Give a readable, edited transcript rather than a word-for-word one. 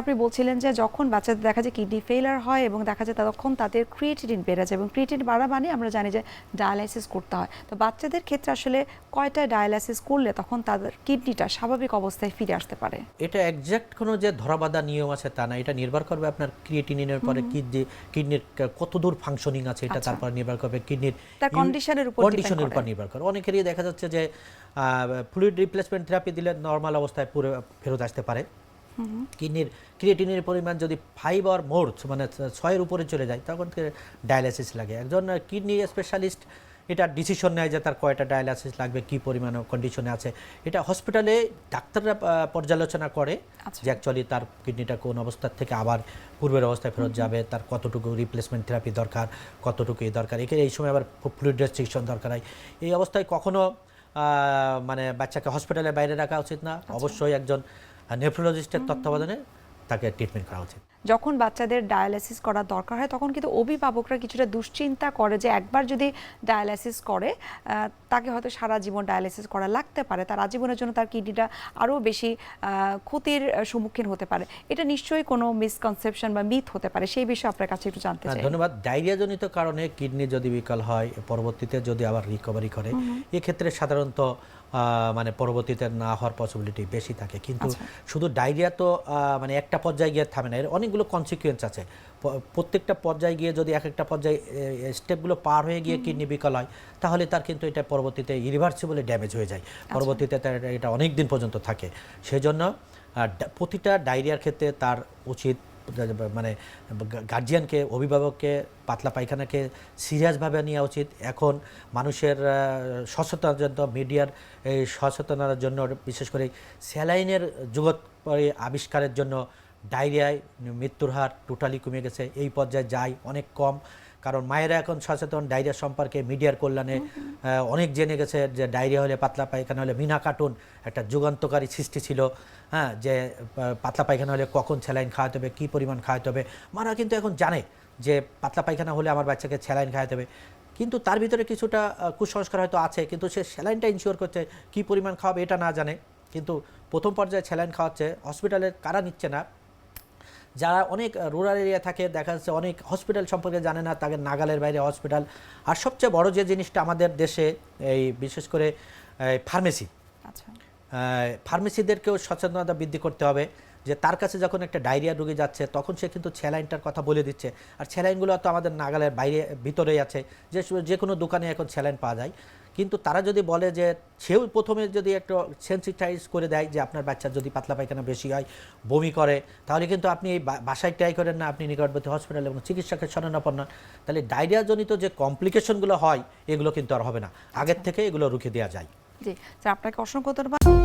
আপনি বলছিলেন যে যখন বাচ্চাদের দেখা যায় কিডনি ফেইলার হয় এবং দেখা যায় তখন তাদের ক্রিয়েটিনিন বেড়ে যায় এবং ক্রিয়েটিনিন বাড়া মানে আমরা জানি যে ডায়ালাইসিস করতে হয়। তো বাচ্চাদের ক্ষেত্রে আসলে কয়টা ডায়ালাইসিস করলে তখন তাদের কিডনিটা স্বাভাবিক অবস্থায় ফিরে আসতে পারে? এটা এক্সাক্ট কোনো যে ধরাবাঁধা নিয়ম আছে তা না, এটা নির্ভর করবে আপনার ক্রিয়েটিনিনের পরে কিডনির কতদূর ফাংশনিং আছে, এটা তারপর নির্ভর করবে কিডনির তার কন্ডিশনের উপর নির্ভর করে। অনেকেরই দেখা যাচ্ছে যে ফ্লুইড রিপ্লেসমেন্ট থেরাপি দিলে নর্মাল অবস্থায় পুরো ফেরত আসতে পারে। কিডনির ক্রিয়েটিনের পরিমাণ যদি 5 অর মোর মানে 6-এর উপরে চলে যায় তখন ডায়ালাইসিস লাগে। একজন কিডনি স্পেশালিস্ট এটা ডিসিশন নেয় যে তার কয়টা ডায়ালাইসিস লাগবে, কী পরিমাণ কন্ডিশনে আছে। এটা হসপিটালে ডাক্তাররা পর্যালোচনা করে যে অ্যাকচুয়ালি তার কিডনিটা কোন অবস্থার থেকে আবার পূর্বের অবস্থায় ফেরত যাবে, তার কতটুকু রিপ্লেসমেন্ট থেরাপি দরকার, কতটুকু দরকার। এখানে এই সময় আবার ফ্লুইড রেস্ট্রিকশন দরকার হয়। এই অবস্থায় কখনো মানে বাচ্চাকে হসপিটালের বাইরে রাখা উচিত না, অবশ্যই একজন নেফ্রোলজিস্টের তত্ত্বাবধানে তাকে ট্রিটমেন্ট করা উচিত। যখন বাচ্চাদের ডায়ালাইসিস করা দরকার হয় তখন কিন্তু অভিভাবকরা কিছুটা দুশ্চিন্তা করে যে একবার যদি ডায়ালাইসিস করে তাকে হয়তো সারা জীবন ডায়ালাইসিস করা লাগতে পারে, তার আজীবনের জন্য তার কিডনিটা আরও বেশি ক্ষতির সম্মুখীন হতে পারে। এটা নিশ্চয়ই কোনো মিসকনসেপশন বা মিথ হতে পারে, সেই বিষয়ে আপনার কাছে একটু জানতে চাই। ধন্যবাদ। ডায়রিয়াজনিত কারণে কিডনি যদি বিকল হয়, পরবর্তীতে যদি আবার রিকভারি করে, এক্ষেত্রে সাধারণত মানে পরবর্তীতে না হওয়ার পসিবিলিটি বেশি থাকে। কিন্তু শুধু ডায়রিয়া তো মানে একটা পর্যায়ে গিয়ে থামে না, এর অনেকগুলো কনসিকুয়েন্স আছে। প্রত্যেকটা পর্যায়ে গিয়ে যদি এক একটা পর্যায়ে স্টেপগুলো পার হয়ে গিয়ে কিডনি বিকল হয় তাহলে তার কিন্তু এটা পরবর্তীতে ইরিভার্সিবল ড্যামেজ হয়ে যায়, পরবর্তীতে এটা অনেক দিন পর্যন্ত থাকে। সেজন্য প্রতিটা ডায়রিয়ার ক্ষেত্রে তার উচিত মানে গার্জিয়ানকে, অভিভাবককে পাতলা পায়খানাকে সিরিয়াসভাবে নেওয়া উচিত। এখন মানুষের সচেতনার জন্য, মিডিয়ার এই সচেতনতার জন্য, বিশেষ করে স্যালাইনের জগৎ আবিষ্কারের জন্য ডায়রিয়ায় মৃত্যুর হার টোটালি কমে গেছে। এই পর্যায়ে যায় অনেক কম, কারণ মায়েরা এখন সচেতন ডায়রিয়া সম্পর্কে। মিডিয়ার কল্যাণে অনেক জেনে গেছে যে ডায়রিয়া হলে, পাতলা পায়খানা হলে, মিনা কার্টুন একটা যুগান্তকারী সৃষ্টি ছিল, হ্যাঁ, যে পাতলা পায়খানা হলে কখন স্যালাইন খাওয়াতে হবে, কী পরিমাণ খাওয়াতে হবে। মারা কিন্তু এখন জানে যে পাতলা পায়খানা হলে আমার বাচ্চাকে স্যালাইন খাওয়াতে হবে, কিন্তু তার ভিতরে কিছুটা কুসংস্কার হয়তো আছে, কিন্তু সে স্যালাইনটা ইনশিওর করছে, কী পরিমাণ খাওয়াবে এটা না জানে। কিন্তু প্রথম পর্যায়ে স্যালাইন খাওয়াচ্ছে হসপিটালে, কারা নিচ্ছে না? যারা অনেক রুরাল এরিয়া থাকে, দেখা যাচ্ছে অনেক হসপিটাল সম্পর্কে জানে না, তাদের নাগালের বাইরে হসপিটাল। আর সবচেয়ে বড় যে জিনিসটা আমাদের দেশে এই বিশেষ করে ফার্মেসি, ফার্মেসিদেরকেও সচেতনতা বৃদ্ধি করতে হবে যে তার কাছে যখন একটা ডায়রিয়া রোগী যাচ্ছে তখন সে কিন্তু স্যালাইনটার কথা বলে দিচ্ছে। আর স্যালাইনগুলো তো আমাদের নাগালের বাইরে ভিতরেই আছে, যে কোনো দোকানে এখন স্যালাইন পাওয়া যায়। কিন্তু তারা যদি বলে যে সেও প্রথমে যদি একটু সেন্সিটাইজ করে দেয় যে আপনার বাচ্চার যদি পাতলা পায়খানা বেশি হয়, বমি করে, তাহলে কিন্তু আপনি এই বাসায় ট্রাই করেন না, আপনি নিকটবর্তী হসপিটাল এবং চিকিৎসকের শরণাপন্ন। তাহলে ডায়রিয়াজনিত যে কমপ্লিকেশনগুলো হয় এগুলো কিন্তু আর হবে না, আগের থেকে এগুলো রুখে দেওয়া যায়। জি স্যার, আপনাকে অসংখ্য ধন্যবাদ।